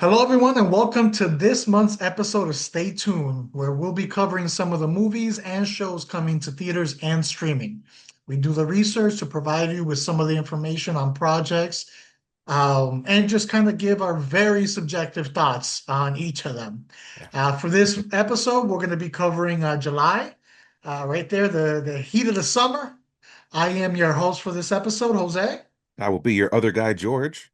Hello, everyone, and welcome to this month's episode of Stay Tuned, where we'll be covering some of the movies and shows coming to theaters and streaming. We do the research to provide you with some of the information on projects and just kind of give our very subjective thoughts on each of them. Yeah. For this episode, we're going to be covering July, right there, the heat of the summer. I am your host for this episode, Jose. I will be your other guy, George.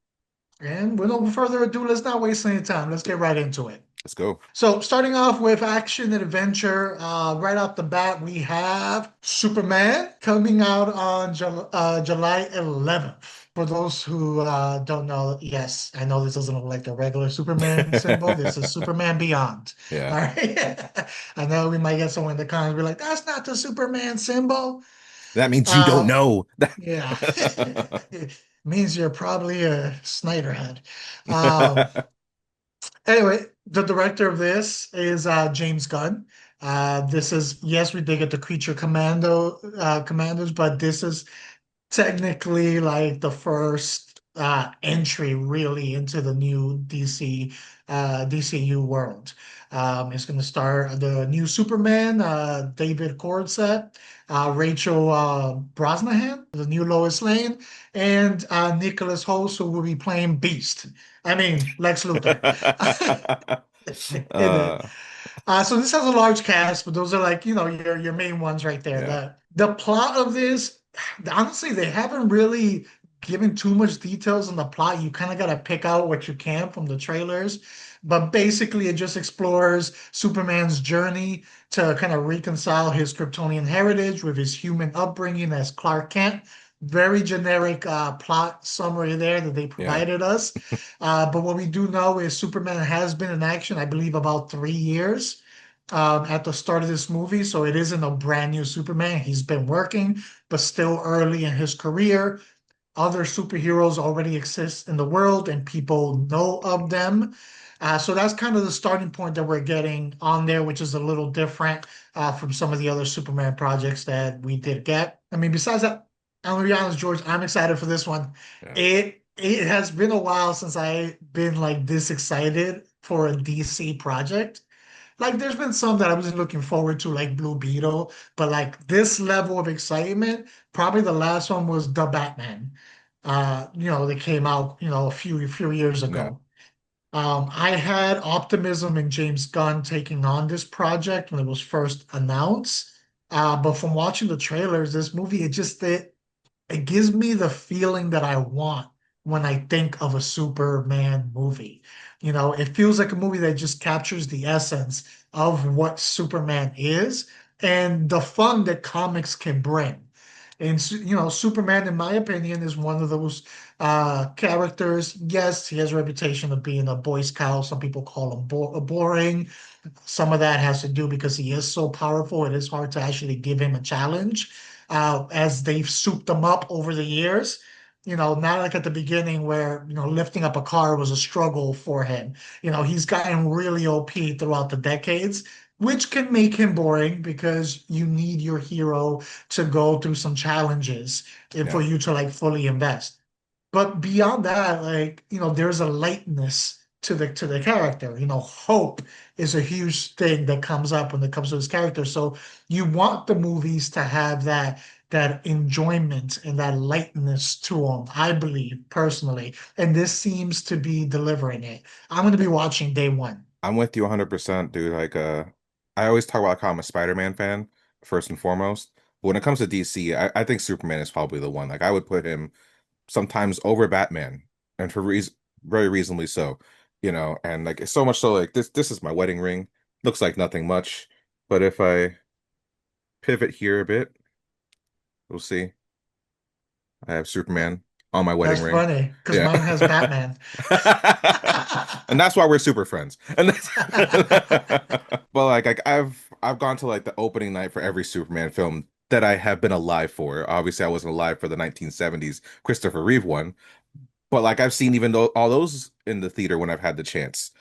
And with no further ado, let's not waste any time. Let's get right into it. Let's go. So, starting off with action and adventure, right off the bat, we have Superman coming out on July 11th. For those who don't know, yes, I know this doesn't look like the regular Superman symbol. This is Superman Beyond. Yeah. All right. I know we might get someone in the comments be like, that's not the Superman symbol. That means you don't Uh, know. yeah. It means you're probably a Snyderhead. Um, Anyway, the director of this is James Gunn. This is yes, we did get the Creature Commandos, but this is technically like the first entry really into the new DCU world. It's going to star the new Superman, David Cornsett, Rachel Brosnahan, the new Lois Lane, and Nicholas Hoult, who will be playing Beast. I mean, Lex Luthor. In it. uh, So this has a large cast, but those are like, your main ones right there. yeah. The plot of this, honestly, they haven't really given too much details on the plot. You kind of got to pick out what you can from the trailers. But basically, it just explores Superman's journey to kind of reconcile his Kryptonian heritage with his human upbringing as Clark Kent. Very generic plot summary there that they Yeah. provided us. But what we do know is Superman has been in action, I believe, about 3 years at the start of this movie. So it isn't a brand new Superman. He's been working, but still early in his career. Other superheroes already exist in the world and people know of them. So that's kind of the starting point that we're getting on there, which is a little different from some of the other Superman projects that we did get. I mean, besides that, I'm gonna be honest, George, I'm excited for this one. Yeah. It has been a while since I've been like this excited for a DC project. Like there's been some that I was looking forward to, like Blue Beetle, but like this level of excitement, probably the last one was The Batman. That came out, a few years Yeah. ago. I had optimism in James Gunn taking on this project when it was first announced. But from watching the trailers, this movie, it gives me the feeling that I want when I think of a Superman movie. It feels like a movie that just captures the essence of what Superman is and the fun that comics can bring. And Superman, in my opinion, is one of those characters. Yes, he has a reputation of being a Boy Scout. Some people call him boring. Some of that has to do because he is so powerful. It is hard to actually give him a challenge, as they've souped him up over the years. Not like at the beginning where, lifting up a car was a struggle for him. He's gotten really OP throughout the decades, which can make him boring because you need your hero to go through some challenges and for Yeah. you to like fully invest. But beyond that, like, there's a lightness to the character. Hope is a huge thing that comes up when it comes to this character. So you want the movies to have that enjoyment and that lightness to them, I believe personally. And this seems to be delivering it. I'm going to be watching day one. I'm with you 100%, dude. I always talk about how I'm a Spider-Man fan, first and foremost. But when it comes to DC, I think Superman is probably the one. Like, I would put him sometimes over Batman, and for reason very reasonably so. And like it's so much so like this is my wedding ring. Looks like nothing much, but if I pivot here a bit, we'll see. I have Superman on my wedding That's ring. funny because Yeah. mine has Batman. And that's why we're super friends. And that's but like I've gone to like the opening night for every Superman film that I have been alive for. Obviously, I wasn't alive for the 1970s Christopher Reeve one, but like I've seen even though all those in the theater when I've had the chance.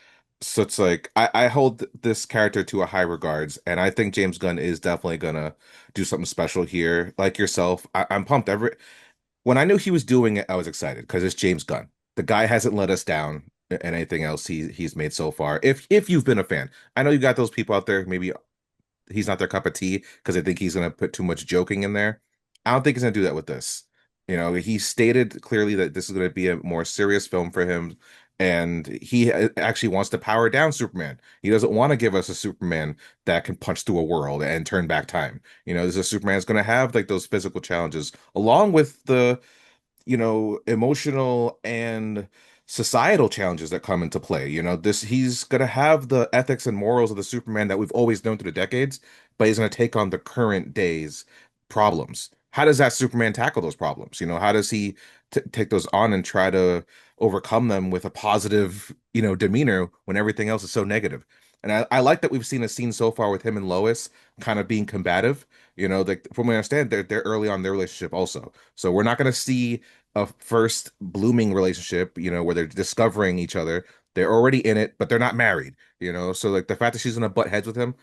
So it's like I hold this character to a high regards, and I think James Gunn is definitely gonna do something special here. Like yourself, I'm pumped. When I knew he was doing it, I was excited because it's James Gunn. The guy hasn't let us down. and anything else he's made so far. If you've been a fan, I know you got those people out there. Maybe he's not their cup of tea because they think he's going to put too much joking in there. I don't think he's going to do that with this. He stated clearly that this is going to be a more serious film for him, and he actually wants to power down Superman. He doesn't want to give us a Superman that can punch through a world and turn back time. This is a Superman that's going to have like those physical challenges along with the emotional and societal challenges that come into play. This he's gonna have the ethics and morals of the Superman that we've always known through the decades, but he's gonna take on the current day's problems. How does that Superman tackle those problems? How does he take those on and try to overcome them with a positive, demeanor when everything else is so negative? And I like that we've seen a scene so far with him and Lois kind of being combative. Like from what I understand, they're early on in their relationship also. So we're not going to see a first blooming relationship, where they're discovering each other. They're already in it, but they're not married, So like the fact that she's gonna butt heads with him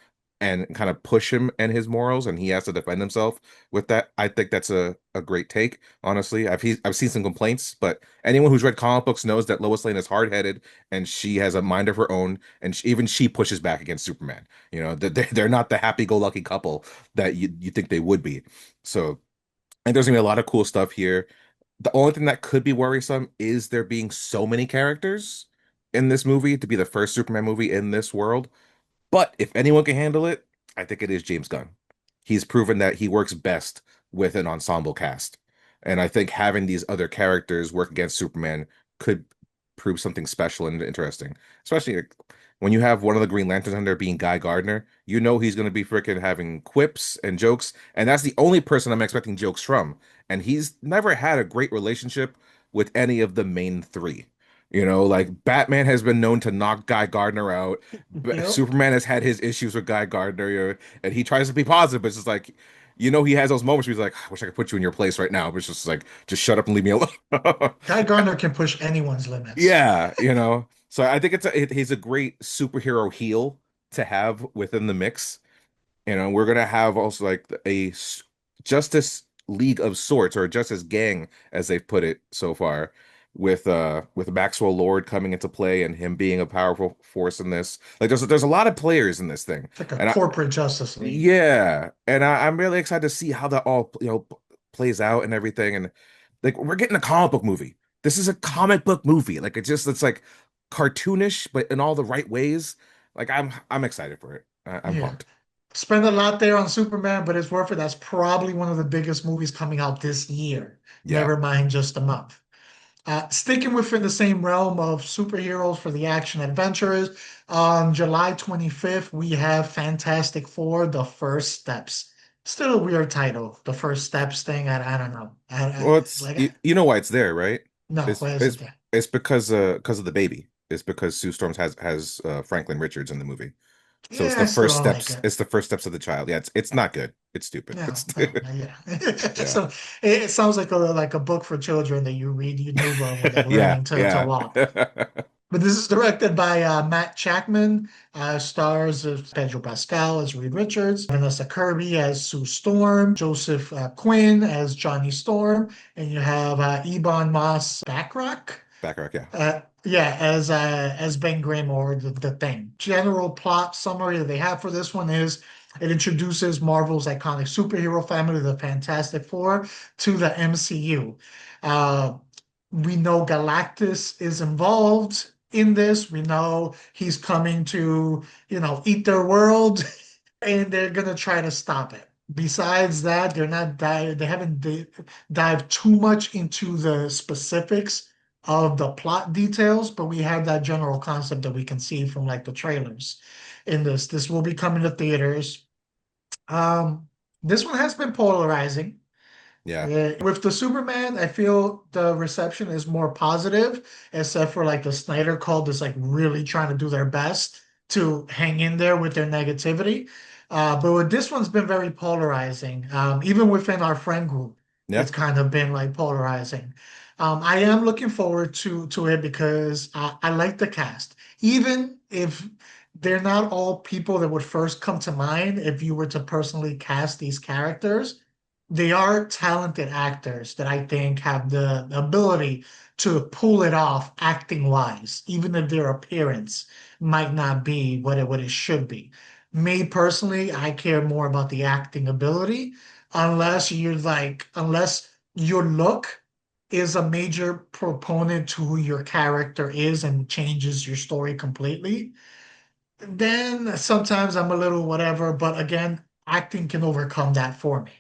and kind of push him and his morals, and he has to defend himself with that, I think that's a great take. Honestly, I've seen some complaints, but anyone who's read comic books knows that Lois Lane is hard headed and she has a mind of her own, and even she pushes back against Superman. They're not the happy go lucky couple that you think they would be. So. And there's gonna be a lot of cool stuff here. The only thing that could be worrisome is there being so many characters in this movie to be the first Superman movie in this world. But if anyone can handle it, I think it is James Gunn. He's proven that he works best with an ensemble cast. And I think having these other characters work against Superman could prove something special and interesting. Especially like, when you have one of the Green Lanterns on there being Guy Gardner, he's going to be freaking having quips and jokes. And that's the only person I'm expecting jokes from. And he's never had a great relationship with any of the main three. Like Batman has been known to knock Guy Gardner out. Yep. Superman has had his issues with Guy Gardner, and he tries to be positive, but it's just like, he has those moments where he's like, I wish I could put you in your place right now. But it's just like, just shut up and leave me alone. Guy Gardner can push anyone's limits. Yeah, So I think he's a great superhero heel to have within the mix. We're gonna have also like Justice League of sorts, or Justice Gang, as they've put it so far, with Maxwell Lord coming into play and him being a powerful force in this. Like there's a lot of players in this thing, It's like a and corporate Justice League. yeah, and I'm really excited to see how that all plays out and everything. And like we're getting a comic book movie. This is a comic book movie. Like it's like cartoonish, but in all the right ways. Like I'm excited for it. I'm Yeah. pumped. Spend a lot there on Superman, but it's worth it. That's probably one of the biggest movies coming out this year. Yeah. Never mind just a month. Sticking within the same realm of superheroes for the action adventurers, on July 25th, we have Fantastic Four, The First Steps. Still a weird title, The First Steps thing. I don't know. Well, it's Like, you know why it's there, right? no, It's why is it it's there? it's because of the baby. It's because Sue Storms has Franklin Richards in the movie. So it's Yeah, the I still first don't like steps. it. It's the first steps of the child. Yeah, it's not good. It's stupid. No, It's no, yeah. yeah. So it sounds like a book for children that you read, you know, when they're Yeah, learning to yeah. walk. But this is directed by Matt Jackman, stars of Pedro Pascal as Reed Richards, Vanessa Kirby as Sue Storm, Joseph Quinn as Johnny Storm, and you have Ebon Moss-Backrack, Backrack, yeah. yeah, as Ben Grimm or the Thing. General plot summary that they have for this one is it introduces Marvel's iconic superhero family, the Fantastic Four, to the MCU. Uh, we know Galactus is involved in this. We know he's coming to, eat their world, and they're gonna try to stop it. Besides that, they haven't dived too much into the specifics of the plot details, but we have that general concept that we can see from like the trailers in this. This will be coming to theaters. Um, this one has been polarizing. Yeah. With the Superman, I feel the reception is more positive, except for like the Snyder Cult is like really trying to do their best to hang in there with their negativity. But with this one's been very polarizing. Even within our friend group, Yeah. it's kind of been like polarizing. I am looking forward to it because I like the cast, even if they're not all people that would first come to mind if you were to personally cast these characters. they are talented actors that I think have the ability to pull it off acting wise, even if their appearance might not be what it should be. Me personally, I care more about the acting ability, unless your look is a major proponent to who your character is and changes your story completely. Then sometimes I'm a little whatever, but again, acting can overcome that for me.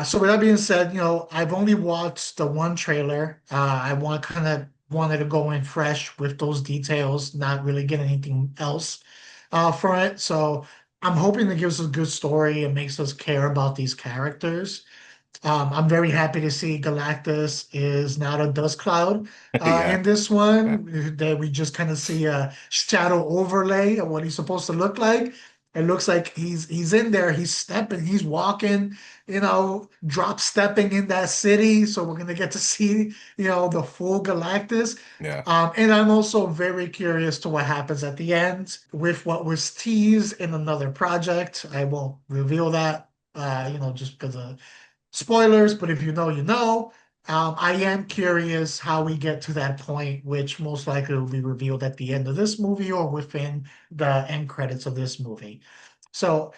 So with that being said, I've only watched the one trailer. I wanted to go in fresh with those details, not really get anything else from it. So I'm hoping it gives us a good story and makes us care about these characters. I'm very happy to see Galactus is not a dust cloud Yeah, in this yeah, one. That we just kind of see a shadow overlay of what he's supposed to look like. It looks like he's in there. He's stepping. He's walking. Drop stepping in that city. So we're gonna get to see the full Galactus. yeah. And I'm also very curious to what happens at the end with what was teased in another project. I won't reveal that, just because of spoilers, but if you know, you know. I am curious how we get to that point, which most likely will be revealed at the end of this movie or within the end credits of this movie. So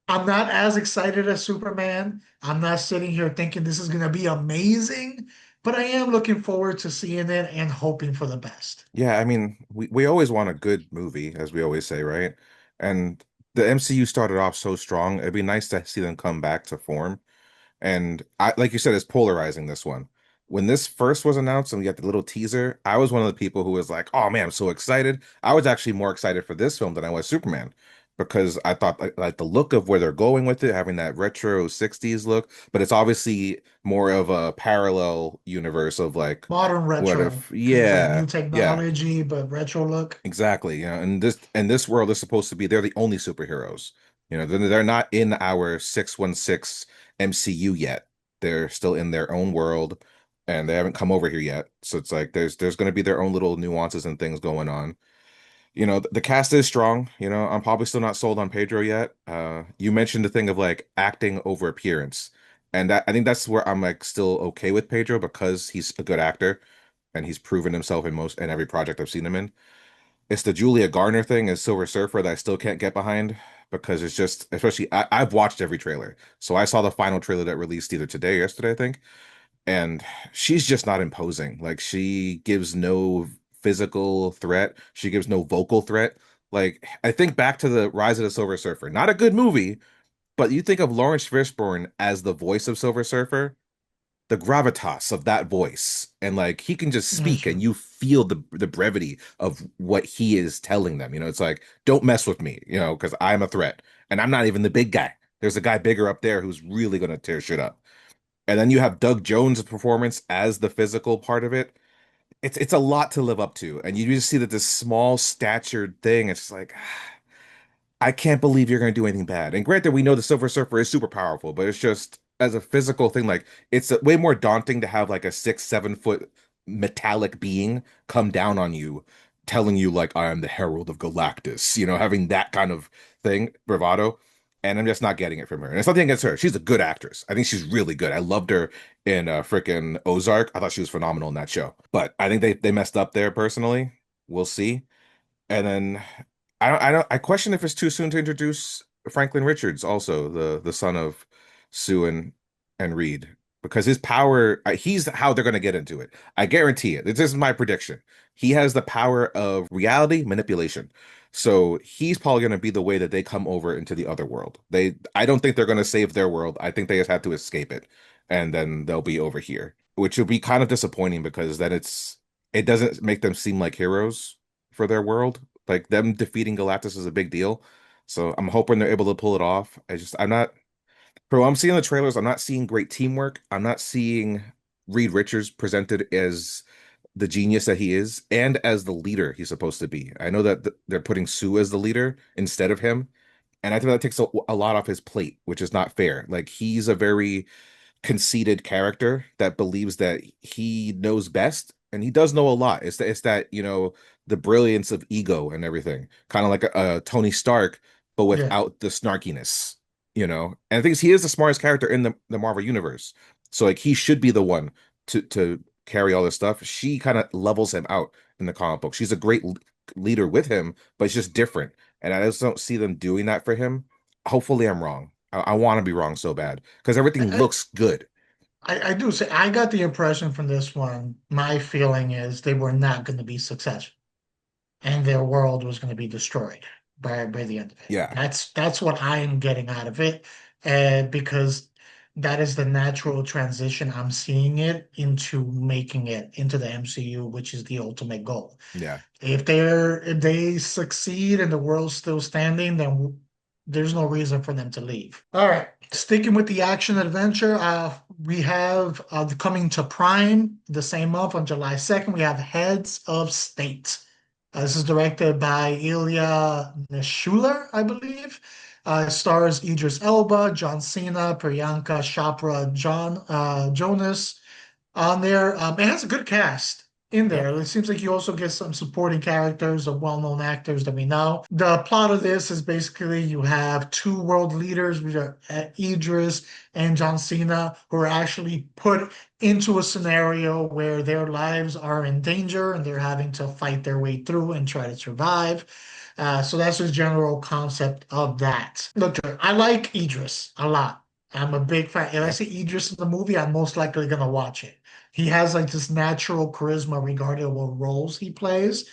I'm not as excited as Superman. I'm not sitting here thinking this is going to be amazing, but I am looking forward to seeing it and hoping for the best. Yeah, I mean, we always want a good movie, as we always say, right? And the MCU started off so strong. It'd be nice to see them come back to form. And I, like you said, it's polarizing this one. When this first was announced and we got the little teaser, I was one of the people who was like, "Oh man, I'm so excited." I was actually more excited for this film than I was Superman because I thought like the look of where they're going with it, having that retro 60s look, but it's obviously more of a parallel universe of like Modern what retro, if because it's like yeah, new yeah, technology, but retro look. exactly. In this world is supposed to be they're the only superheroes. They're not in our 616 MCU yet. They're still in their own world and they haven't come over here yet. So it's like there's going to be their own little nuances and things going on. The cast is strong. I'm probably still not sold on Pedro yet. You mentioned the thing of like acting over appearance. And I think that's where I'm like still okay with Pedro because he's a good actor and he's proven himself in every project I've seen him in. It's the Julia Garner thing as Silver Surfer that I still can't get behind because it's just, especially I've watched every trailer. So I saw the final trailer that released either today or yesterday, I think, and she's just not imposing. Like she gives no physical threat. She gives no vocal threat. Like I think back to the Rise of the Silver Surfer, not a good movie, but you think of Lawrence Fishburne as the voice of Silver Surfer, the gravitas of that voice and like he can just That's speak and true. you feel the brevity of what he is telling them. It's like don't mess with me, because I'm a threat and I'm not even the big guy. There's a guy bigger up there who's really going to tear shit up. And then you have Doug Jones' performance as the physical part of it. It's a lot to live up to, and you just see that this small statured thing, it's just like I can't believe you're going to do anything bad. And granted, we know the Silver Surfer is super powerful, but it's just as a physical thing, like it's way more daunting to have like a 6, 7 foot metallic being come down on you, telling you like I am the Herald of Galactus. Having that kind of thing, bravado. And I'm just not getting it from her. And it's nothing against her. She's a good actress. I think she's really good. I loved her in frickin' Ozark. I thought she was phenomenal in that show. But I think they messed up there personally. We'll see. And then I question if it's too soon to introduce Franklin Richards, also the son of Sue and Reed, because his power, he's how they're going to get into it. I guarantee it. This is my prediction. He has the power of reality manipulation. So he's probably going to be the way that they come over into the other world. I don't think they're going to save their world. I think they just have to escape it, and then they'll be over here, which will be kind of disappointing because then it doesn't make them seem like heroes for their world. Like them defeating Galactus is a big deal. So I'm hoping they're able to pull it off. I'm not, bro, I'm seeing the trailers. I'm not seeing great teamwork. I'm not seeing Reed Richards presented as the genius that he is and as the leader he's supposed to be. I know that they're putting Sue as the leader instead of him. And I think that takes a lot off his plate, which is not fair. Like he's a very conceited character that believes that he knows best, and he does know a lot. It's that the brilliance of ego and everything, kind of like a Tony Stark, but Yeah. without the snarkiness. you know. And the thing is, he is the smartest character in the Marvel universe, so like he should be the one to carry all this stuff. She kind of levels him out in the comic book. She's a great leader with him, but it's just different, and I just don't see them doing that for him. Hopefully, I'm wrong. I want to be wrong so bad because everything I, looks good. I do say I got the impression from this one. My feeling is they were not going to be successful, and their world was going to be destroyed by the end of it. Yeah, That's what I am getting out of it, and because that is the natural transition I'm seeing it into making it into the MCU, which is the ultimate goal. yeah, If they succeed and the world's still standing, then there's no reason for them to leave. All right, sticking with the action adventure, we have coming to Prime the same month on July 2nd. We have Heads of State. This is directed by Ilya Neshuler, I believe. It stars Idris Elba, John Cena, Priyanka Chopra, Jonas on there. It has a good cast in yep, there. It seems like you also get some supporting characters of well-known actors that we know. The plot of this is basically you have two world leaders, which are Idris and John Cena, who are actually put into a scenario where their lives are in danger and they're having to fight their way through and try to survive. So that's the general concept of that. Look, I like Idris a lot. I'm a big fan. If I yeah, see Idris in the movie, I'm most likely gonna watch it. He has like this natural charisma regarding what roles he plays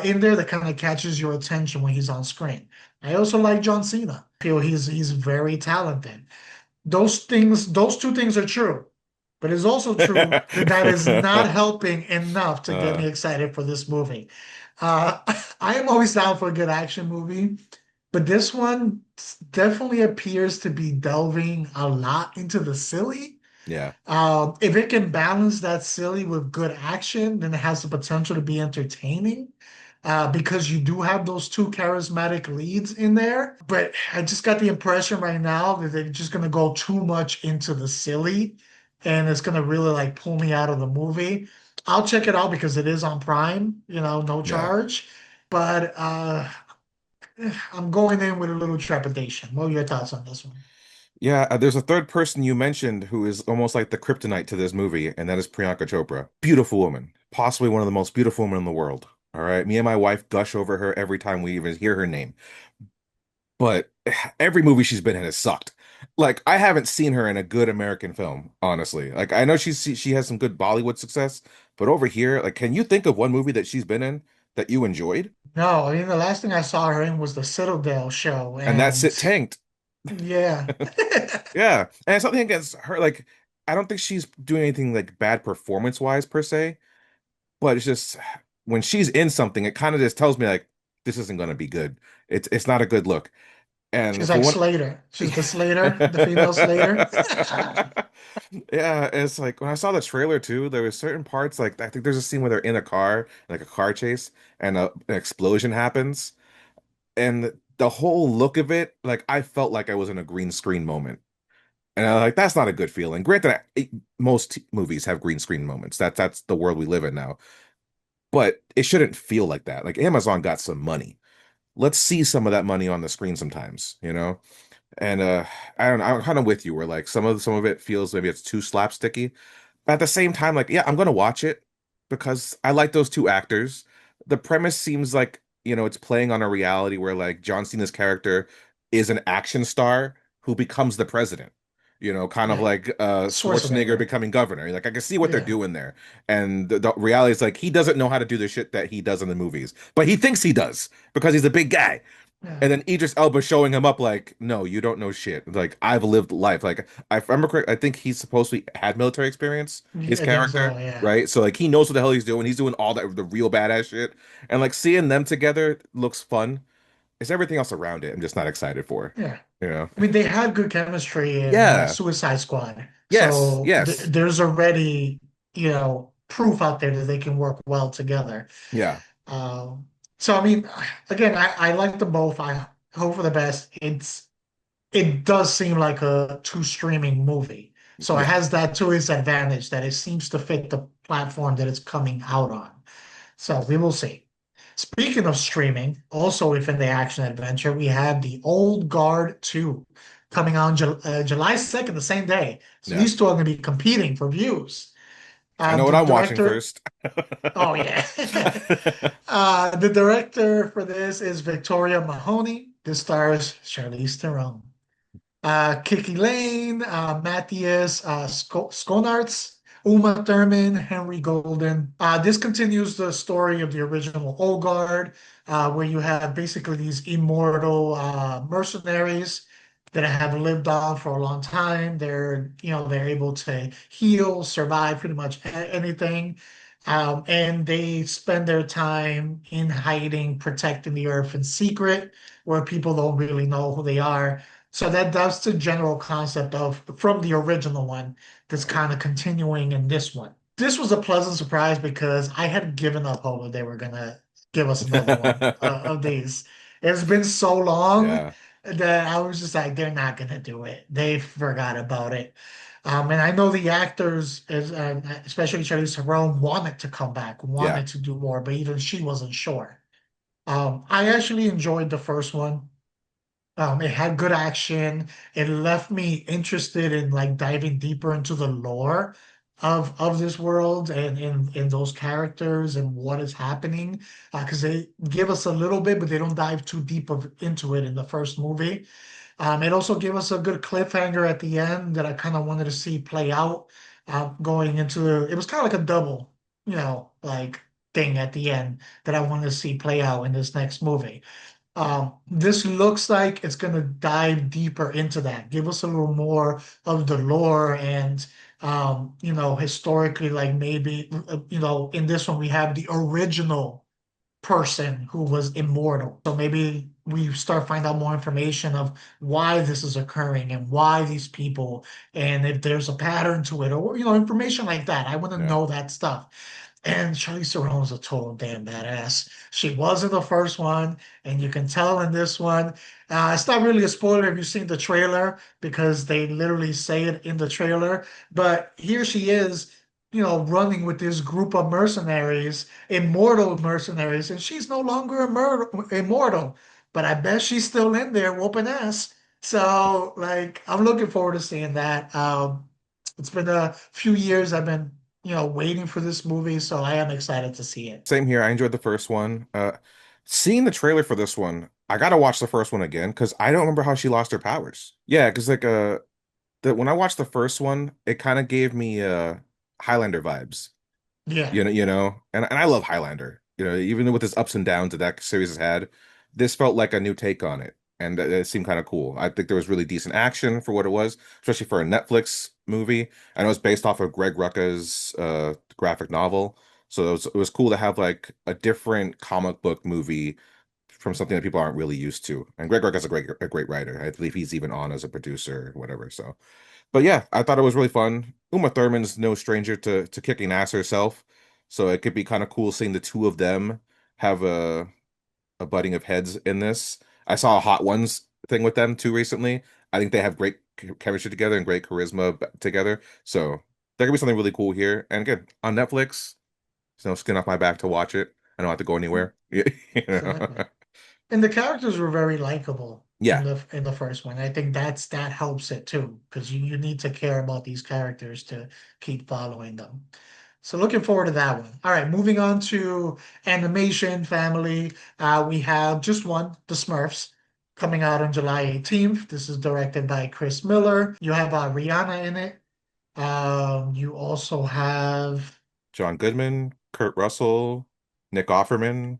in there that kind of catches your attention when he's on screen. I also like John Cena. I feel he's very talented. Those two things are true, but it's also true that that is not helping enough to get uh, me excited for this movie. Uh, I am always down for a good action movie, but this one definitely appears to be delving a lot into the silly. yeah, If it can balance that silly with good action, then it has the potential to be entertaining. Because you do have those two charismatic leads in there. But I just got the impression right now that they're just gonna go too much into the silly, and it's gonna really like pull me out of the movie. I'll check it out because it is on Prime, no yeah. charge. But I'm going in with a little trepidation. What are your thoughts on this one? Yeah, there's a third person you mentioned who is almost like the kryptonite to this movie, and that is Priyanka Chopra. Beautiful woman, possibly one of the most beautiful women in the world. All right, me and my wife gush over her every time we even hear her name. But every movie she's been in has sucked. Like I haven't seen her in a good American film, honestly. Like I know she has some good Bollywood success, but over here, like, can you think of one movie that she's been in that you enjoyed? No, I mean the last thing I saw her in was the Citadel show, And that's and it tanked. yeah. Yeah, and it's something against her. Like, I don't think she's doing anything like bad performance wise per se, but it's just when she's in something, it kind of just tells me like this isn't going to be good. It's not a good look. And She's for like one, Slater. She's the Slater, the female Slater. yeah, it's like when I saw the trailer too, there were certain parts like I think there's a scene where they're in a car, like a car chase, and an explosion happens, and the whole look of it, like I felt like I was in a green screen moment. And I'm like, that's not a good feeling. Granted, most movies have green screen moments. That's the world we live in now. But it shouldn't feel like that. Like Amazon got some money. Let's see some of that money on the screen sometimes, you know? And I don't know, I'm kind of with you where like some of it feels maybe it's too slapsticky. But at the same time, like, yeah, I'm gonna watch it because I like those two actors. The premise seems like, it's playing on a reality where like John Cena's character is an action star who becomes the president. Kind of Yeah, like Schwarzenegger Schwarzenegger. becoming governor. Like I can see what they're Yeah, doing there. And the reality is like he doesn't know how to do the shit that he does in the movies, but he thinks he does because he's a big guy. yeah. And then Idris Elba showing him up like, no, you don't know shit. Like I've lived life. Like I remember correct, I think he's supposed to be had military experience, his I think so. character, Yeah, right? So like he knows what the hell he's doing. He's doing all that the real badass shit. And like seeing them together looks fun. It's everything else around it. I'm just not excited for. yeah. You know? I mean, they had good chemistry in Yeah. Suicide Squad, Yes. so Yes. there's already proof out there that they can work well together. Yeah. So I mean, again, I like them both. I hope for the best. It does seem like a two streaming movie. So it Yeah. has that to its advantage that it seems to fit the platform that it's coming out on. So we will see. Speaking of streaming, also within the action adventure, we have the Old Guard 2. coming out on July 2nd, the same day. So Yeah. these two are going to be competing for views. I know what The I'm watching director, first. oh yeah. The director for this is Victoria Mahoney. This stars Charlize Theron. Kiki Lane, Matthias Skonartz, Uma Thurman, Henry Golden. This continues the story of the original Old Guard, where you have basically these immortal mercenaries that have lived on for a long time. They're able to heal, survive pretty much anything. And they spend their time in hiding, protecting the earth in secret, where people don't really know who they are. So that's the general concept of from the original one that's kind of continuing in this one. This was a pleasant surprise because I had given up hope that they were gonna give us another one of these. It's been so long Yeah, that I was just like, they're not gonna do it. They forgot about it. And I know the actors, especially Charlize Theron, wanted to come back, yeah, wanted to do more, but even she wasn't sure. I actually enjoyed the first one. It had good action. It left me interested in like diving deeper into the lore of this world and in those characters and what is happening. Because they give us a little bit, but they don't dive too deep into it in the first movie. It also gave us a good cliffhanger at the end that I kind of wanted to see play out. Going into it was kind of like a double, like thing at the end that I wanted to see play out in this next movie. This looks like it's going to dive deeper into that, give us a little more of the lore and, historically, like maybe, in this one, we have the original person who was immortal. So maybe we start finding out more information of why this is occurring and why these people, and if there's a pattern to it, or information like that. I want to yeah. know that stuff. And Charlize Theron is a total damn badass. She was in the first one, and you can tell in this one. It's not really a spoiler if you've seen the trailer because they literally say it in the trailer. But here she is, running with this group of mercenaries, immortal mercenaries, and she's no longer immortal. But I bet she's still in there whooping ass. So, like, I'm looking forward to seeing that. It's been a few years I've been waiting for this movie, so I am excited to see it. Same here. I enjoyed the first one. Seeing the trailer for this one, I gotta watch the first one again because I don't remember how she lost her powers. Yeah, because like when I watched the first one, it kind of gave me Highlander vibes. Yeah, And I love Highlander. Even with its ups and downs that that series has had, this felt like a new take on it, and it seemed kind of cool. I think there was really decent action for what it was, especially for a Netflix movie. I know it's based off of Greg Rucka's graphic novel, so it was cool to have like a different comic book movie from something that people aren't really used to. And Greg Rucka's a great writer. I believe he's even on as a producer or whatever. So. But yeah, I thought it was really fun. Uma Thurman's no stranger to kicking ass herself, so it could be kind of cool seeing the two of them have a butting of heads in this. I saw a Hot Ones thing with them too recently. I think they have great chemistry together and great charisma together. So there could be something really cool here. And again, on Netflix, there's no skin off my back to watch it. I don't have to go anywhere. You know? exactly. And the characters were very likable Yeah, in the first one. I think that helps it too, because you need to care about these characters to keep following them. So looking forward to that one. All right, moving on to animation family. We have just one, The Smurfs, coming out on July 18th. This is directed by Chris Miller. You have Rihanna in it. You also have John Goodman, Kurt Russell, Nick Offerman.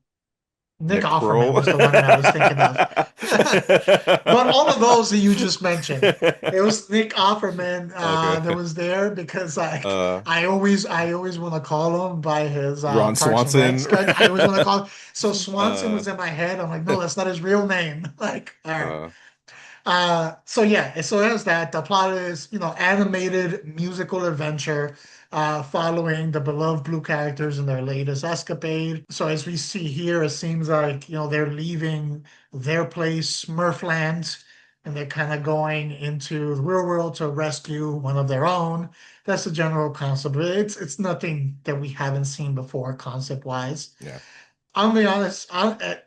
Nick Nick Offerman Kroll. was the one that I was thinking of. But all of those that you just mentioned, it was Nick Offerman Okay. that was there because like Uh, I always want to call him by his Ron Parks and Rec Swanson. sketch. I always want to call him. So Swanson Uh, was in my head. I'm like, no, that's not his real name. Like, all right. uh, So yeah, so there's that. The plot is, animated musical adventure, following the beloved blue characters in their latest escapade. So as we see here, it seems like, they're leaving their place, Smurfland, and they're kind of going into the real world to rescue one of their own. That's the general concept. But it's nothing that we haven't seen before, concept wise. yeah. I'll be honest,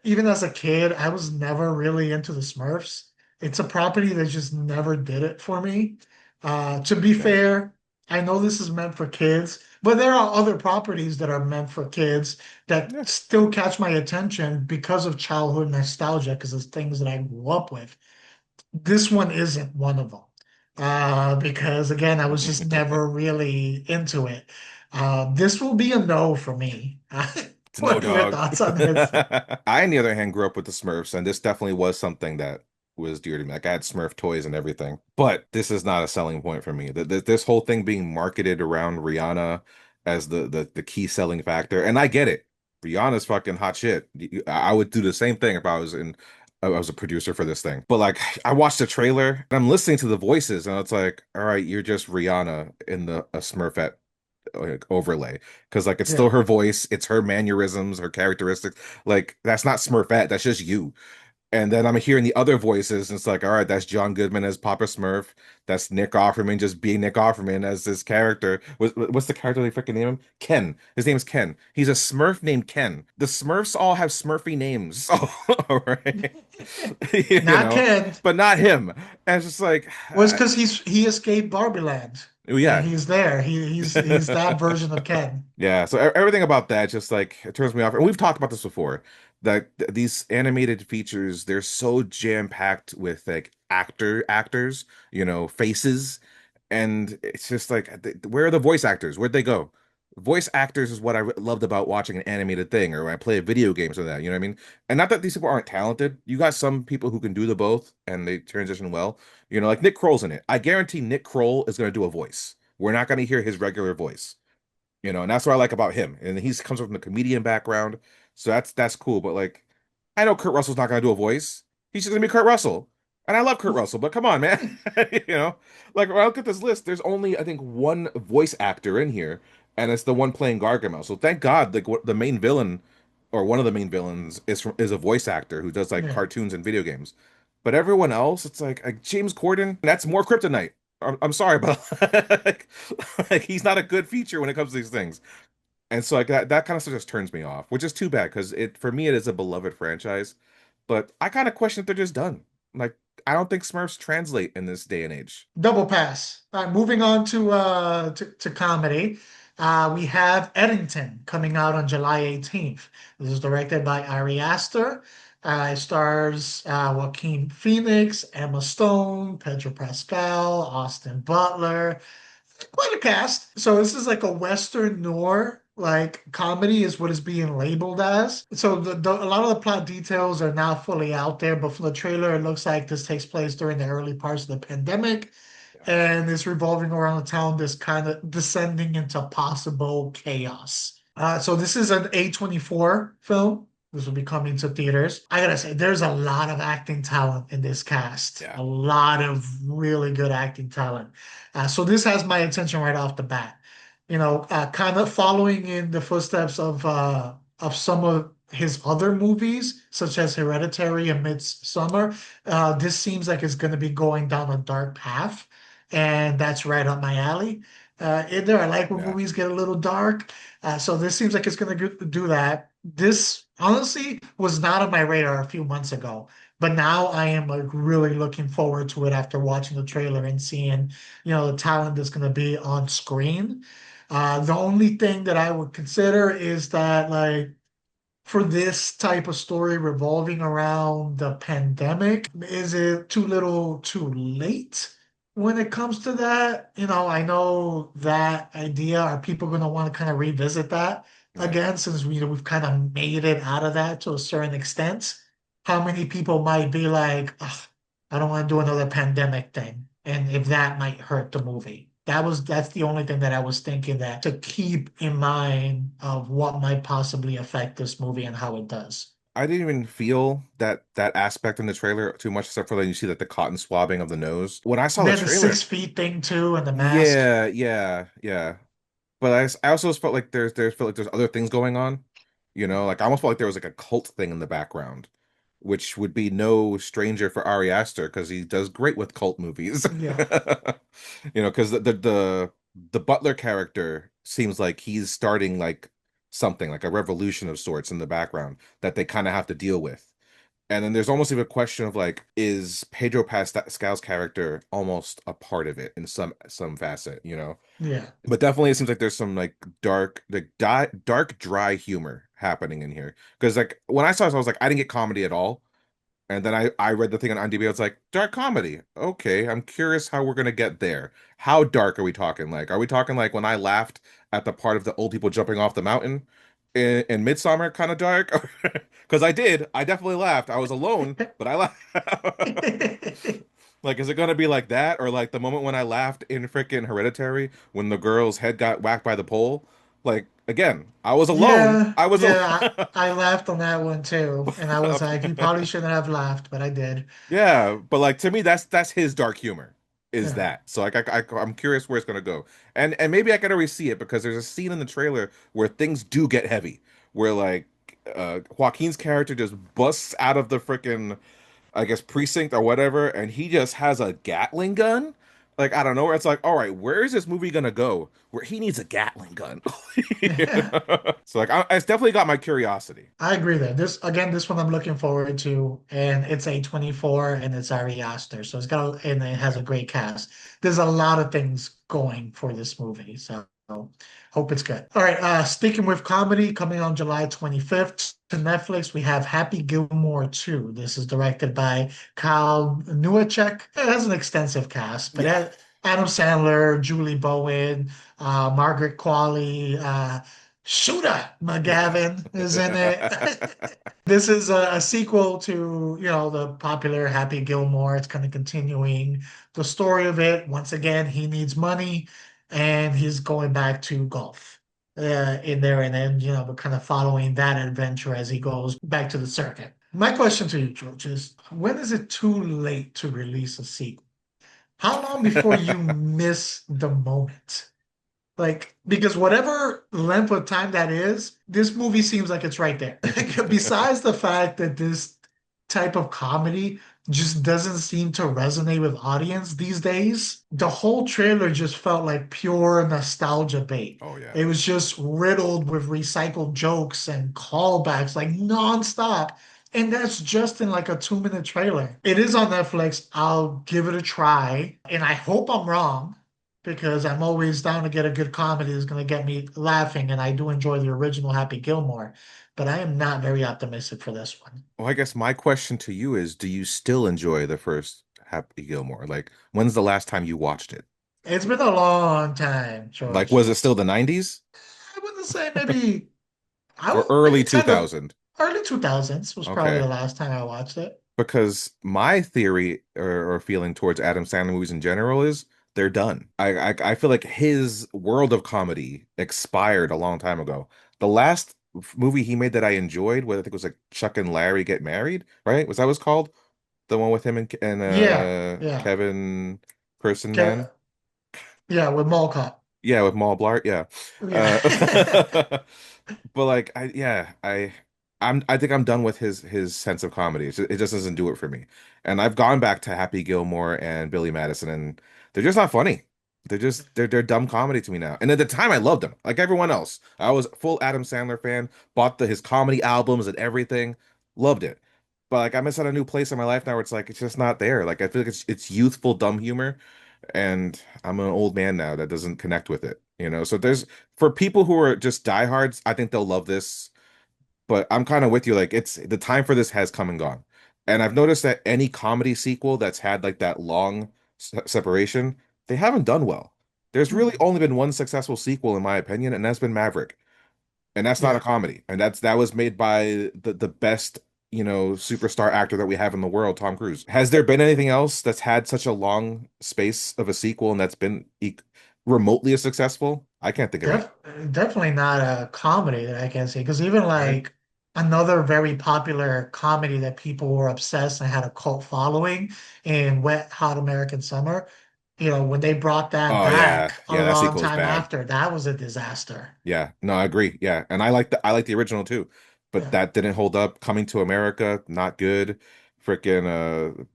even as a kid, I was never really into the Smurfs. It's a property that just never did it for me. To be Yeah. fair, I know this is meant for kids, but there are other properties that are meant for kids that Yeah. still catch my attention because of childhood nostalgia, because it's things that I grew up with. This one isn't one of them. Because again, I was just never really into it. This will be a no for me. It's no What are your dog. thoughts on this? I, on the other hand, grew up with the Smurfs, and this definitely was something that was dear to me. Like I had Smurf toys and everything, but this is not a selling point for me. This whole thing being marketed around Rihanna as the key selling factor, and I get it. Rihanna's fucking hot shit. I would do the same thing if I was a producer for this thing. But like, I watched the trailer and I'm listening to the voices, and it's like, all right, you're just Rihanna in the a Smurfette like overlay because like it's still Yeah. her voice, it's her mannerisms, her characteristics. Like that's not Smurfette, that's just you. And then I'm hearing the other voices, and it's like, all right, that's John Goodman as Papa Smurf. That's Nick Offerman just being Nick Offerman as this character. What's the character they freaking name him? Ken. His name's Ken. He's a Smurf named Ken. The Smurfs all have Smurfy names. All right. You Not know, Ken. but not him. And it's just like, Was because he escaped Barbie Land and yeah. he's there. He's that version of Ken. Yeah, so everything about that just like it turns me off. And we've talked about this before, that these animated features, they're so jam-packed with like actors, faces, and it's just like where are the voice actors? Where'd they go? Voice actors is what I loved about watching an animated thing, or when I play video games or that, you know what I mean? And not that these people aren't talented. You got some people who can do the both and they transition well. Like Nick Kroll's in it. I guarantee Nick Kroll is going to do a voice. We're not going to hear his regular voice, and that's what I like about him. And he comes from the comedian background, so that's cool. But like, I know Kurt Russell's not gonna do a voice. He's just gonna be Kurt Russell, and I love Kurt Russell. But come on, man, you know, like when I look at this list, there's only I think one voice actor in here, and it's the one playing Gargamel. So thank God, like the main villain or one of the main villains is a voice actor who does like Yeah. cartoons and video games. But everyone else, it's like James Corden, that's more kryptonite. I'm sorry, but like he's not a good feature when it comes to these things. And so like that kind of stuff just turns me off, which is too bad because it for me it is a beloved franchise. But I kind of question if they're just done. Like I don't think Smurfs translate in this day and age. Double pass. All right, moving on to comedy. We have Eddington coming out on July 18th. This is directed by Ari Aster. It stars Joaquin Phoenix, Emma Stone, Pedro Pascal, Austin Butler. Quite a cast. So this is like a Western noir, like comedy is what is being labeled as. So a lot of the plot details are now fully out there, but from the trailer, it looks like this takes place during the early parts of the pandemic Yeah. and it's revolving around a town that's kind of descending into possible chaos. So this is an A24 film. This will be coming to theaters. I gotta say, there's a lot of acting talent in this cast. Yeah. A lot of really good acting talent. So this has my attention right off the bat. Kind of following in the footsteps of some of his other movies, such as Hereditary and Midsummer. This seems like it's going to be going down a dark path, and that's right up my alley. In there, I like when Yeah. movies get a little dark, so this seems like it's going to do that. This honestly was not on my radar a few months ago, but now I am like really looking forward to it after watching the trailer and seeing, the talent that's going to be on screen. The only thing that I would consider is that like for this type of story revolving around the pandemic, is it too little too late when it comes to that? I know that idea. Are people going to want to kind of revisit that Yeah. again since we've kind of made it out of that to a certain extent? How many people might be like, "Ugh, I don't want to do another pandemic thing," and if that might hurt the movie. That's the only thing that I was thinking that to keep in mind of what might possibly affect this movie and how it does. I didn't even feel that aspect in the trailer too much, except for like you see like the cotton swabbing of the nose. When I saw They the had the trailer, 6 feet thing too and the mask. yeah, yeah, yeah. But I also just felt like there's other things going on. Like I almost felt like there was like a cult thing in the background, which would be no stranger for Ari Aster because he does great with cult movies. Yeah. Because the Butler character seems like he's starting like something like a revolution of sorts in the background that they kind of have to deal with. And then there's almost even a question of like, is Pedro Pascal's character almost a part of it in some facet, you know? Yeah. But definitely it seems like there's some like dark, dry humor happening in here. Because like when I saw this, I was like, I didn't get comedy at all. And then I read the thing on IMDb. It's like dark comedy. Okay, I'm curious how we're gonna get there. How dark are we talking? Like, are we talking like when I laughed at the part of the old people jumping off the mountain in Midsummer, kind of dark? Because I did. I definitely laughed. I was alone, but I laughed. Like, is it gonna be like that, or like the moment when I laughed in freaking Hereditary when the girl's head got whacked by the pole? Like, again, I was alone. Yeah, I was yeah, alone. I laughed on that one too. And I was like, you probably shouldn't have laughed, but I did. Yeah, but like to me, that's his dark humor, is Yeah. that. So like I'm curious where it's gonna go, and maybe I can already see it because there's a scene in the trailer where things do get heavy, where like Joaquin's character just busts out of the freaking I guess precinct or whatever, and he just has a Gatling gun. Like I don't know where it's like, all right, where is this movie gonna go? Where he needs a Gatling gun. So like it's definitely got my curiosity. I agree there. This again, this one I'm looking forward to, and it's A24 and it's Ari Aster, so and it has a great cast. There's a lot of things going for this movie, so hope it's good. All right, sticking with comedy, coming on July 25th to Netflix, we have Happy Gilmore 2. This is directed by Kyle Newacek. It has an extensive cast, but it Yeah. has Adam Sandler, Julie Bowen, Margaret Qualley, Shooter McGavin is in it. This is a sequel to, the popular Happy Gilmore. It's kind of continuing the story of it. Once again, he needs money and he's going back to golf in there. And then, we're kind of following that adventure as he goes back to the circuit. My question to you, George, is when is it too late to release a sequel? How long before you miss the moment? Like, because whatever length of time that is, this movie seems like it's right there. Besides the fact that this type of comedy just doesn't seem to resonate with audience these days, the whole trailer just felt like pure nostalgia bait. Oh yeah. It was just riddled with recycled jokes and callbacks like nonstop. And that's just in like a 2-minute trailer. It is on Netflix. I'll give it a try. And I hope I'm wrong because I'm always down to get a good comedy that's going to get me laughing. And I do enjoy the original Happy Gilmore, but I am not very optimistic for this one. Well, I guess my question to you is, do you still enjoy the first Happy Gilmore? Like, when's the last time you watched it? It's been a long time, Like, George. was it still the 90s I wouldn't say maybe I or would early maybe 10 to 2000? early 2000s was probably Okay. the last time I watched it. Because my theory or feeling towards Adam Sandler movies in general is they're done. I feel like his world of comedy expired a long time ago. The last movie he made that I enjoyed, what I think was like Chuck and Larry Get Married, right? Was that what it was called? The one with him and Yeah, yeah. Kevin Person Ke- Man? yeah, with Mall Cop. Yeah, with Maul Blart, yeah. Yeah. Uh, but like I think I'm done with his sense of comedy. It just doesn't do it for me. And I've gone back to Happy Gilmore and Billy Madison and they're just not funny. They're dumb comedy to me now. And at the time I loved them, like everyone else. I was full Adam Sandler fan, bought his comedy albums and everything, loved it. But like I'm just at a new place in my life now where it's like it's just not there. Like I feel like it's youthful dumb humor and I'm an old man now that doesn't connect with it, you know. So there's for people who are just diehards, I think they'll love this. But I'm kind of with you, like it's the time for this has come and gone. And I've noticed that any comedy sequel that's had like that long separation, they haven't done well. There's really only been one successful sequel, in my opinion, and that's been Maverick. And that's not a Yeah. comedy. And that was made by the best, superstar actor that we have in the world, Tom Cruise. Has there been anything else that's had such a long space of a sequel and that's been remotely as successful? I can't think of any. Def Definitely not a comedy that I can see. Because even Right? like another very popular comedy that people were obsessed and had a cult following in Wet Hot American Summer, when they brought that Oh yeah. back a Yeah, that long sequel is time bad. after, that was a disaster. Yeah. No, I agree. Yeah. And I like the original too. But Yeah. that didn't hold up. Coming to America, not good. Freaking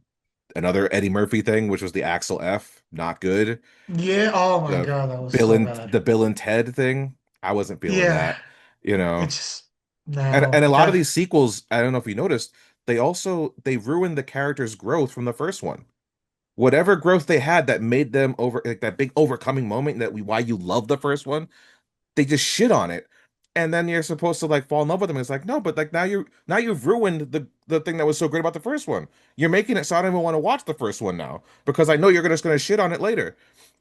another Eddie Murphy thing, which was the Axel F, not good. Yeah. Oh my the God, that was so bad. The Bill and Ted thing. I wasn't feeling Yeah. that, you know. It's And no, a lot of that these sequels, I don't know if you noticed, they ruined the character's growth from the first one. Whatever growth they had that made them over like that big overcoming moment that we why you love the first one, they just shit on it. And then you're supposed to like fall in love with them. It's like, no, but like now you've ruined the thing that was so great about the first one. You're making it so I don't even want to watch the first one now because I know you're just gonna shit on it later.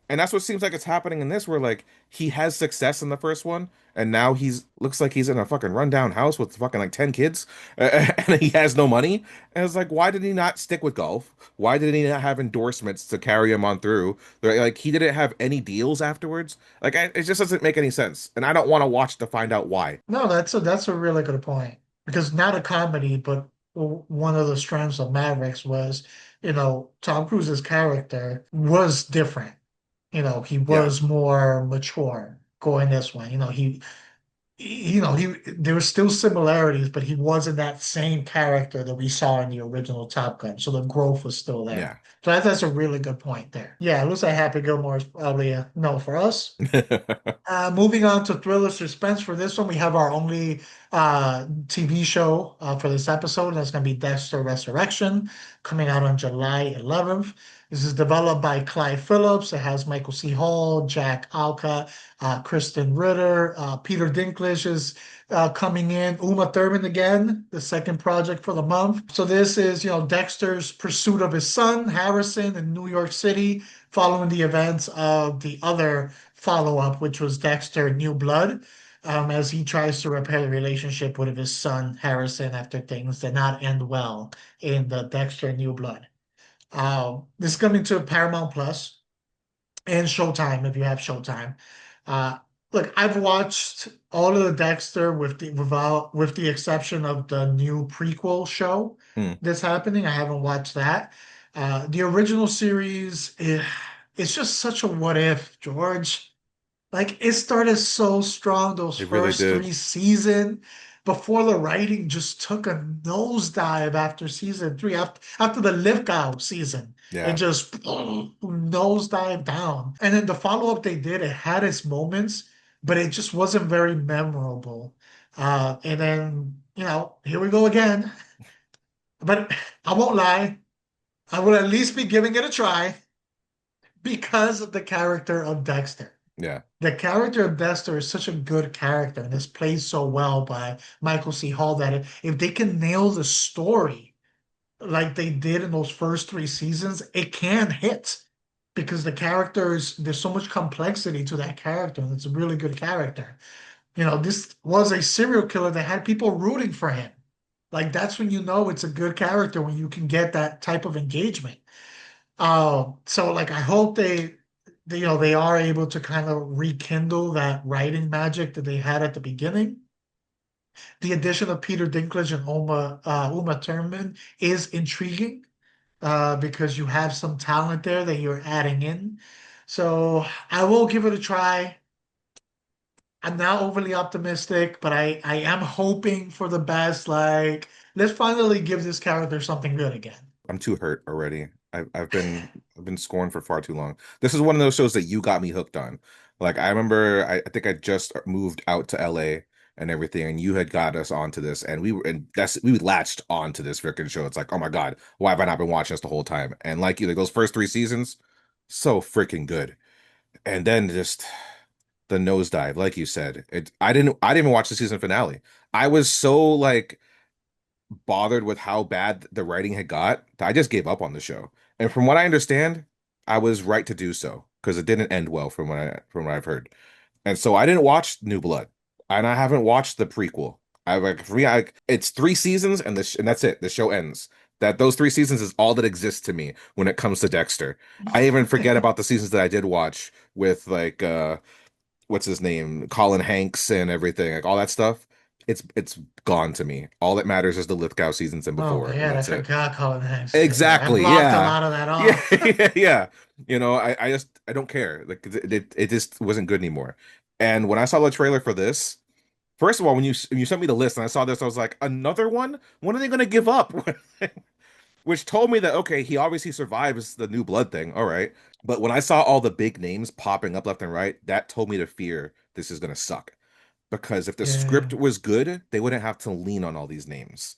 And that's what seems like it's happening in this, where like he has success in the first one, and now he's looks like he's in a fucking rundown house with fucking like 10 kids, and he has no money. And it's like, why did he not stick with golf? Why did he not have endorsements to carry him on through? Like he didn't have any deals afterwards. It just doesn't make any sense, and I don't want to watch to find out why. No, that's a really good point because not a comedy, but one of the strengths of Mavericks was, Tom Cruise's character was different. He Yeah, was more mature going this way. There were still similarities, but he wasn't that same character that we saw in the original Top Gun. So the growth was still yeah. there. So that's a really good point there. Yeah, it looks like Happy Gilmore is probably a no for us. Moving on to thriller suspense for this one, we have our only TV show for this episode. That's going to be Dexter Resurrection, coming out on July 11th. This is developed by Clive Phillips. It has Michael C. Hall, Jack Alka, Kristen Ritter, Peter Dinklage is coming in, Uma Thurman again, the second project for the month. So this is, Dexter's pursuit of his son, Harrison, in New York City, following the events of the other follow-up, which was Dexter New Blood, as he tries to repair the relationship with his son Harrison after things did not end well in the Dexter New Blood. This is coming to Paramount Plus and Showtime if you have Showtime. Uh, Look, I've watched all of the Dexter with the exception of the new prequel show Hmm. that's happening. I haven't watched that. The original series, it's just such a what if, George. Like it started so strong those It really first did. three seasons before the writing just took a nosedive after season three, after the Lithgow season. It Yeah. just nosedive down. And then the follow-up they did, it had its moments, but it just wasn't very memorable. And then, here we go again. But I won't lie, I will at least be giving it a try because of the character of Dexter. Yeah. The character of Dexter is such a good character and is played so well by Michael C. Hall that if they can nail the story like they did in those first three seasons, it can hit because there's so much complexity to that character and it's a really good character. This was a serial killer that had people rooting for him. Like that's when you know it's a good character when you can get that type of engagement. So like I hope they are able to kind of rekindle that writing magic that they had at the beginning. The addition of Peter Dinklage and Uma Thurman is intriguing because you have some talent there that you're adding in. So I will give it a try. I'm not overly optimistic, but I am hoping for the best. Like, let's finally give this character something good again. I'm too hurt already. I've been scorned for far too long. This is one of those shows that you got me hooked on. Like I remember I think I just moved out to LA and everything, and you had got us onto this, and we latched onto this freaking show. It's like, oh my God, why have I not been watching this the whole time? And like you, like those first three seasons, so freaking good. And then just the nosedive, like you said. I didn't even watch the season finale. I was so like bothered with how bad the writing had got, I just gave up on the show. And from what I understand, I was right to do so because it didn't end well from what I've heard. And so I didn't watch New Blood, and I haven't watched the prequel. I like for me, it's three seasons and that's it. The show ends. Those three seasons is all that exists to me when it comes to Dexter. I even forget about the seasons that I did watch with like what's his name, Colin Hanks and everything, like all that stuff. It's gone to me. All that matters is the Lithgow seasons and Oh before, and man, I that's it. forgot Colin Hanks is in there. I Exactly. blocked a Yeah. lot of that Yeah. off. Yeah. I just I don't care. Like it just wasn't good anymore. And when I saw the trailer for this, first of all, when you sent me the list and I saw this, I was like, another one? When are they gonna give up? Which told me that okay, he obviously survives the new blood thing. All right. But when I saw all the big names popping up left and right, that told me to fear this is gonna suck. Because if the Yeah. script was good, they wouldn't have to lean on all these names.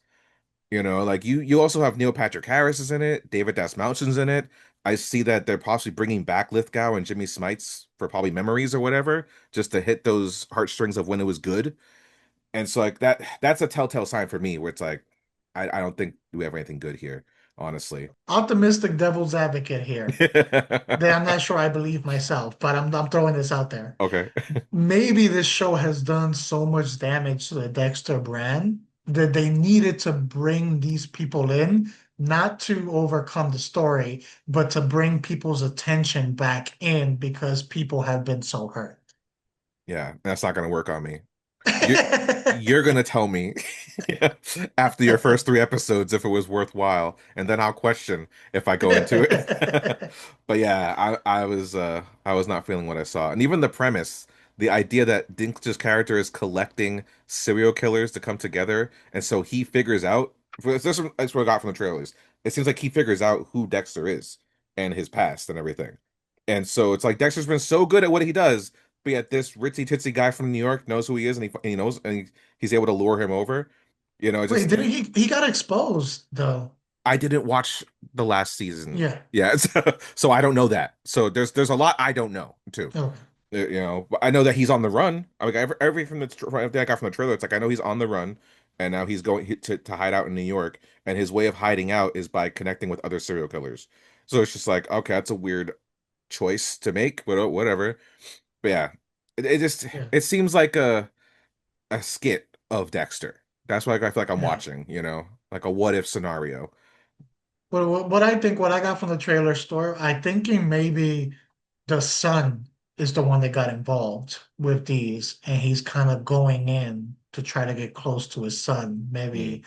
You know, like you also have Neil Patrick Harris is in it, David Dasmalchian's in it. I see that they're possibly bringing back Lithgow and Jimmy Smites for probably memories or whatever, just to hit those heartstrings of when it was good. And so like that's a telltale sign for me where it's like I don't think we have anything good here, honestly. Optimistic devil's advocate here. That I'm not sure I believe myself, but I'm throwing this out there. Okay. Maybe this show has done so much damage to the Dexter brand that they needed to bring these people in, not to overcome the story, but to bring people's attention back in because people have been so hurt. Yeah, that's not gonna work on me. You you're gonna tell me after your first three episodes if it was worthwhile, and then I'll question if I go into it. But yeah, I was not feeling what I saw. And even the premise, the idea that Dinklage's character is collecting serial killers to come together, and so he figures out that's what I got from the trailers. It seems like he figures out who Dexter is and his past and everything. And so it's like Dexter's been so good at what he does, but yet this ritzy titsy guy from New York knows who he is, and he knows, and he's able to lure him over. You know, Wait, just didn't he got exposed though? I didn't watch the last season. Yeah. Yeah, so I don't know that. So there's a lot I don't know too. Okay. You know, but I know that he's on the run. I mean, every from everything I got from the trailer, it's like I know he's on the run, and now he's going to hide out in New York, and his way of hiding out is by connecting with other serial killers. So it's just like, okay, that's a weird choice to make, but whatever. But yeah, it just Yeah. it seems like a skit of Dexter. That's what I feel like I'm Yeah. watching, you know, like a what if scenario. But what I think, what I got from the trailer store, I thinking maybe the son is the one that got involved with these, and he's kind of going in to try to get close to his son. Mm. Maybe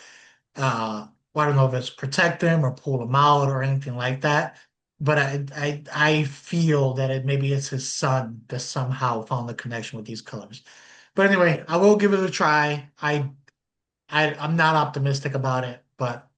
well, I don't know if it's protect him or pull him out or anything like that. But I feel that it maybe it's his son that somehow found the connection with these colors. But anyway, I will give it a try. I'm not optimistic about it, but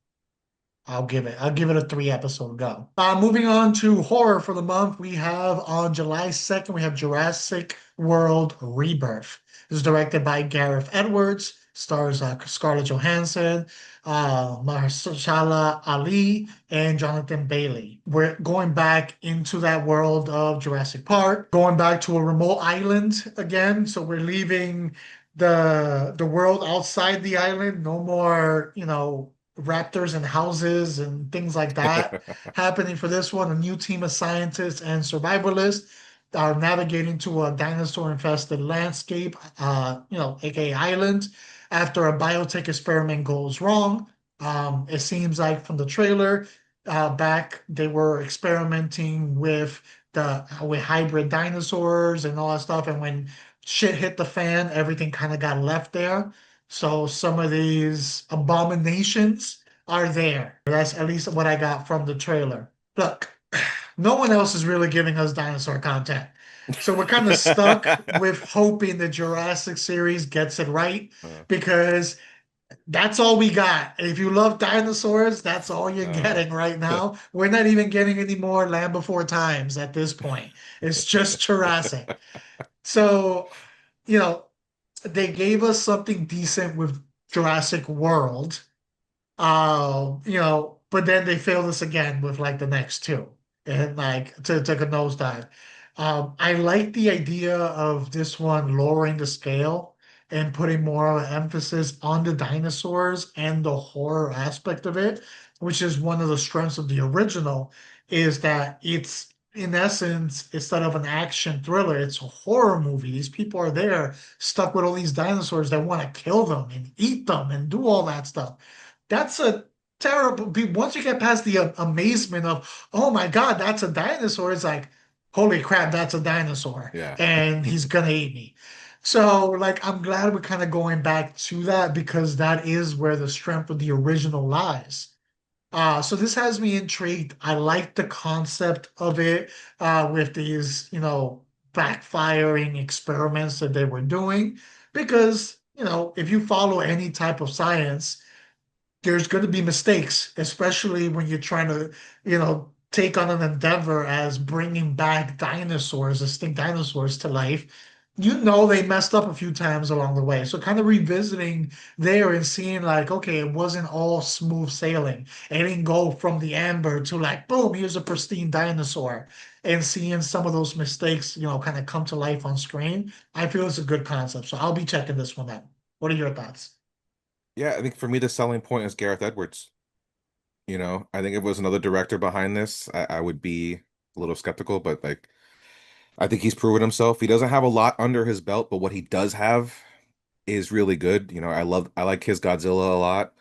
I'll give it a 3 episode go. Moving on to horror for the month, we have on July 2nd, we have Jurassic World Rebirth. It's directed by Gareth Edwards, stars Scarlett Johansson, Mahershala Ali, and Jonathan Bailey. We're going back into that world of Jurassic Park, going back to a remote island again. So we're leaving the world outside the island. No more, raptors and houses and things like that happening for this one. A new team of scientists and survivalists are navigating to a dinosaur-infested landscape, aka island, after a biotech experiment goes wrong. It seems like from the trailer, back they were experimenting with hybrid dinosaurs and all that stuff, and when shit hit the fan, everything kind of got left there. So some of these abominations are there. That's at least what I got from the trailer. Look, no one else is really giving us dinosaur content. So we're kind of stuck with hoping the Jurassic series gets it right Uh, because that's all we got. If you love dinosaurs, that's all you're uh, getting right now. We're not even getting any more Land Before Times at this point. It's just Jurassic. So, you know, they gave us something decent with Jurassic World, but then they failed us again with like the next two, and like to take a nosedive. I like the idea of this one lowering the scale and putting more of an emphasis on the dinosaurs and the horror aspect of it, which is one of the strengths of the original, is that it's in essence, instead of an action thriller, it's a horror movie. These people are there stuck with all these dinosaurs that want to kill them and eat them and do all that stuff. That's a terrible. Once you get past the amazement of, oh my God, that's a dinosaur, it's like, holy crap, that's a dinosaur, yeah. and he's gonna eat me. So, like, I'm glad we're kind of going back to that because that is where the strength of the original lies. So this has me intrigued. I like the concept of it with these, backfiring experiments that they were doing because, if you follow any type of science, there's going to be mistakes, especially when you're trying to, take on an endeavor as bringing back dinosaurs, extinct dinosaurs to life. they messed up a few times along the way. So kind of revisiting there and seeing like, okay, it wasn't all smooth sailing. It didn't go from the amber to like, boom, here's a pristine dinosaur. And seeing some of those mistakes, kind of come to life on screen, I feel it's a good concept. So I'll be checking this one out. What are your thoughts? Yeah, I think for me the selling point is Gareth Edwards. I think if it was another director behind this, I would be a little skeptical, but like I think he's proven himself. He doesn't have a lot under his belt, but what he does have is really good. I like his Godzilla a lot.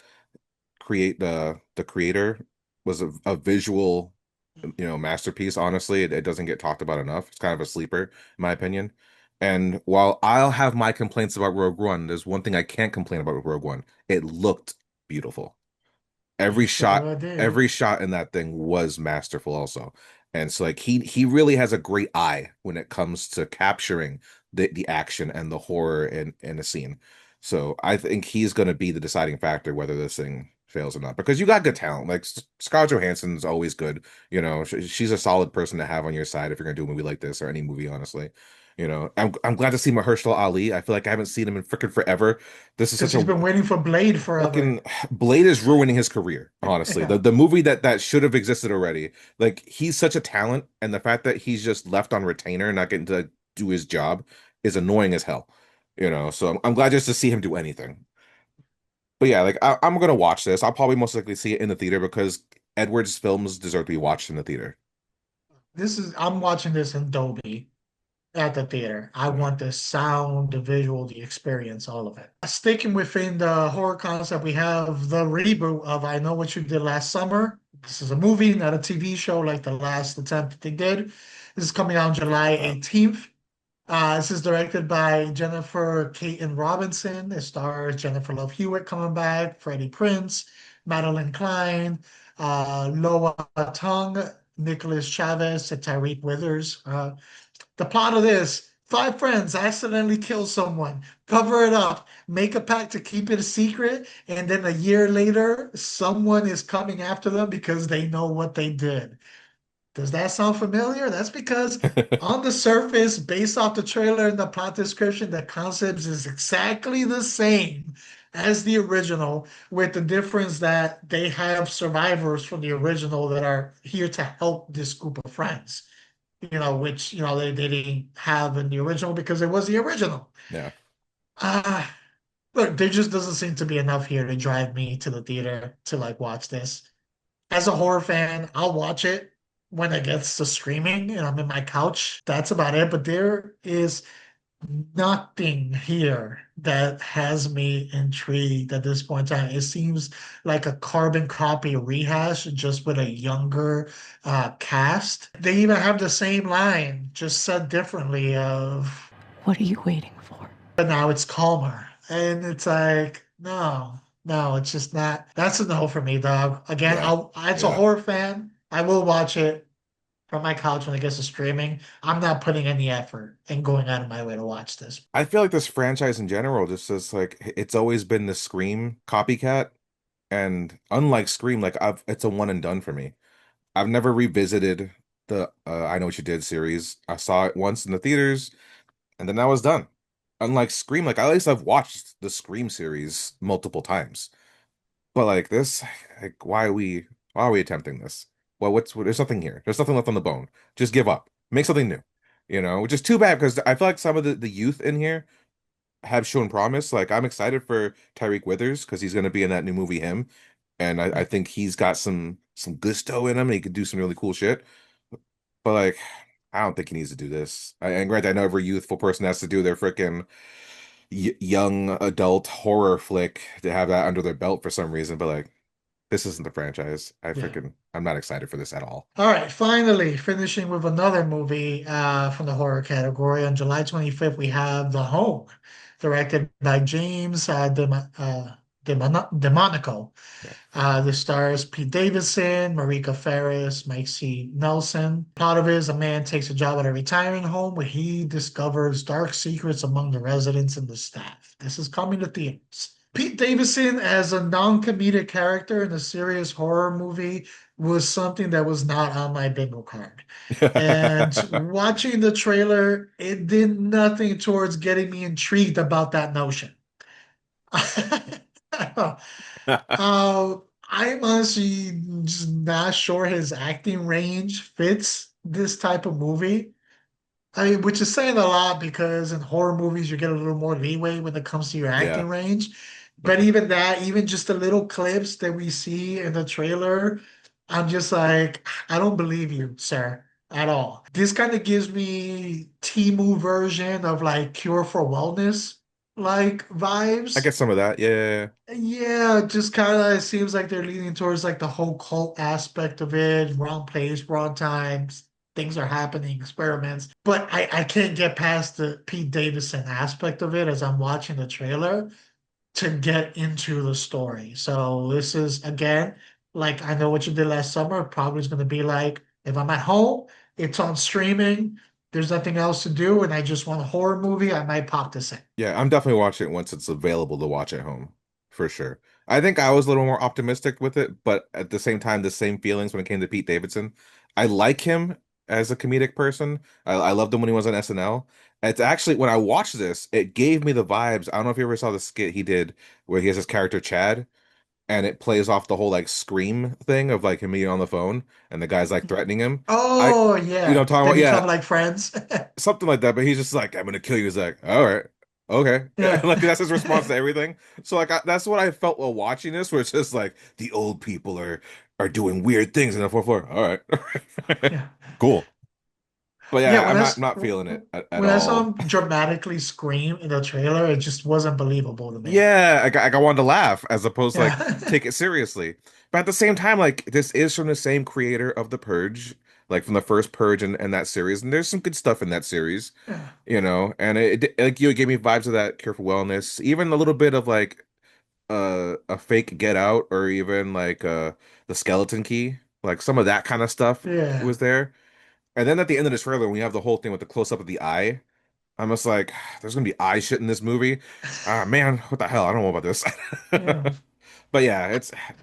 Create the creator was a visual, masterpiece. Honestly, it doesn't get talked about enough. It's kind of a sleeper, in my opinion. And while I'll have my complaints about Rogue One, there's one thing I can't complain about Rogue One. It looked beautiful. It every shot sure did. every shot in that thing was masterful also. And so like he really has a great eye when it comes to capturing the action and the horror in a scene. So I think he's going to be the deciding factor whether this thing fails or not, because you got good talent. Like Scarlett Johansson's always good. She's a solid person to have on your side if you're going to do a movie like this, or any movie, honestly. I'm glad to see Mahershala Ali. I feel like I haven't seen him in freaking forever. This is Because such he's a been waiting for Blade forever. fucking Blade is ruining his career, honestly. The Yeah. the movie that should have existed already. Like he's such a talent, and the fact that he's just left on retainer and not getting to do his job is annoying as hell. So I'm glad just to see him do anything. But yeah, like I'm gonna watch this. I'll probably most likely see it in the theater because Edwards films deserve to be watched in the theater. I'm watching this in Dolby at the theater. I Yeah. want the sound, the visual, the experience, all of it. Sticking within the horror concept, we have the reboot of I Know What You Did Last Summer. This is a movie, not a TV show like the last attempt that they did. This is coming out on Forget July about that. 18th. This is directed by Jennifer Caton Robinson. It stars Jennifer Love Hewitt coming back, Freddie Prinze, Madeline Klein, Loa Tung, Nicholas Chavez, and Tyreek Withers. The plot of this: five friends accidentally kill someone, cover it up, make a pact to keep it a secret, and then a year later, someone is coming after them because they know what they did. Does that sound familiar? That's because on the surface, based off the trailer and the plot description, the concepts is exactly the same as the original, with the difference that they have survivors from the original that are here to help this group of friends, which, they didn't have in the original because it was the original. Yeah. Uh, Look, there just doesn't seem to be enough here to drive me to the theater to like watch this. As a horror fan, I'll watch it when it gets to streaming and I'm in my couch. That's about it. But there is nothing here that has me intrigued at this point in time. It seems like a carbon copy rehash, just with a younger cast. They even have the same line, just said differently of, What are you waiting for? but now it's calmer. And it's like, no, no, it's just not. That's a no for me, dog. Again, Yeah. as a Yeah. horror fan, I will watch it from my couch when it gets to streaming. I'm not putting any effort and going out of my way to watch this. I feel like this franchise in general just is like it's always been the Scream copycat. And unlike Scream, like it's a one and done for me. I've never revisited the I Know What You Did series. I saw it once in the theaters, and then that was done. Unlike Scream, like at least I've watched the Scream series multiple times. But like this, like why are we attempting this? There's nothing here. There's nothing left on the bone. Just give up. Make something new. Which is too bad because I feel like some of the youth in here have shown promise. Like I'm excited for Tyreek Withers because he's gonna be in that new movie Him, and I think he's got some gusto in him and he could do some really cool shit. But like, I don't think he needs to do this. And granted, I know every youthful person has to do their freaking young adult horror flick to have that under their belt for some reason. But like, this isn't the franchise. Yeah. I'm not excited for this at all. All right, finally finishing with another movie from the horror category. On July 25th, we have The Home, directed by James DeMonico. Yeah. The stars Pete Davidson, Marika Ferris, Mike C. Nelson. Plot of it is a man takes a job at a retirement home where he discovers dark secrets among the residents and the staff. This is coming to theaters. Pete Davidson as a non-comedic character in a serious horror movie was something that was not on my bingo card. And watching the trailer, it did nothing towards getting me intrigued about that notion. I'm honestly just not sure his acting range fits this type of movie. I mean, which is saying a lot because in horror movies you get a little more leeway when it comes to your Yeah. acting range. But even that, even just the little clips that we see in the trailer, I'm just like, I don't believe you, sir, at all. This kind of gives me Temu version of like Cure for Wellness like I vibes. get some of that. Yeah. Yeah, just kind of seems like they're leaning towards like the whole cult aspect of it, wrong place, wrong times, things are happening, experiments. But I can't get past the Pete Davidson aspect of it as I'm watching the trailer to get into the story. So this is again, like I know what you did last summer, probably is going to be like if I'm at home, it's on streaming, there's nothing else to do, and I just want a horror movie, I might pop this in. Yeah, I'm definitely watching it once it's available to watch at home, for sure. I think I was a little more optimistic with it, but at the same time, the same feelings when it came to Pete Davidson. I like him as a comedic person. I loved him when he was on SNL. It's actually when I watched this, it gave me the vibes. I don't know if you ever saw the skit he did where he has his character Chad, and it plays off the whole like scream thing of like him being on the phone and the guy's like threatening him. I, Oh you know, yeah, what I'm talking they about, yeah, become like friends. something like that. But he's just like, I'm gonna kill you. He's like, all right, okay, Yeah. like that's his response to everything. So like that's what I felt while watching this, where it's just like the old people are doing weird things in the fourth floor. All right, Yeah. cool. But Yeah, yeah, I'm not feeling it at when I saw all. him dramatically scream in the trailer, it just wasn't believable to me. Yeah, I wanted to laugh as opposed to like Yeah. take it seriously. But at the same time, like this is from the same creator of The Purge, like from the first Purge and that series, and there's some good stuff in that series, Yeah. you know. And it like you gave me vibes of that Cure for Wellness, even a little bit of like a fake Get Out, or even like the Skeleton Key, like some of that kind of stuff Yeah. was there. And then at the end of the trailer, when you have the whole thing with the close up of the eye. I'm just like, there's gonna be eye shit in this movie. Ah, man, what the hell? I don't know about this. Yeah. But yeah,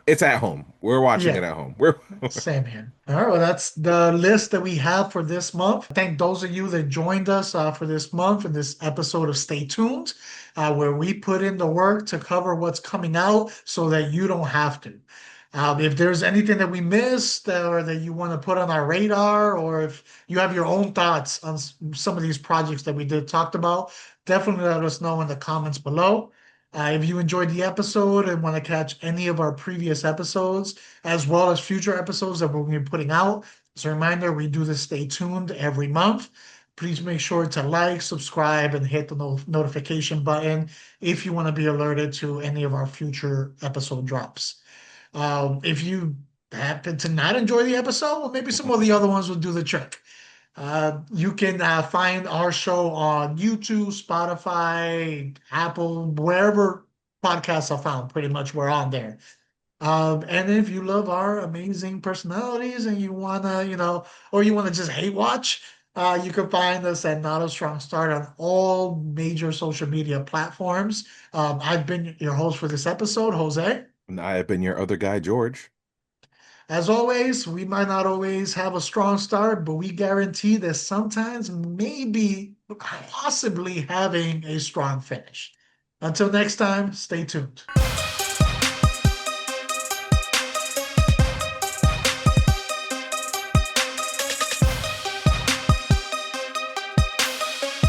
it's at home. We're watching it Yeah. at home. We're Same here. All right, well, that's the list that we have for this month. Thank those of you that joined us for this month in this episode of Stay Tuned, where we put in the work to cover what's coming out so that you don't have to. If there's anything that we missed or that you want to put on our radar, or if you have your own thoughts on some of these projects that we did talked about, definitely let us know in the comments below. If you enjoyed the episode and want to catch any of our previous episodes, as well as future episodes that we'll be putting out. As a reminder, we do this Stay Tuned every month. Please make sure to like, subscribe, and hit the notification button if you want to be alerted to any of our future episode drops. If you happen to not enjoy the episode, well, maybe some of the other ones will do the trick. You can find our show on YouTube, Spotify, Apple, wherever podcasts are found. Pretty much we're on there. And if you love our amazing personalities and you wanna, or you wanna just hate watch, you can find us at Not a Strong Start on all major social media platforms. I've been your host for this episode, Jose. and I have been your other guy, George. As always, we might not always have a strong start, but we guarantee that sometimes maybe possibly having a strong finish. Until next time, stay tuned.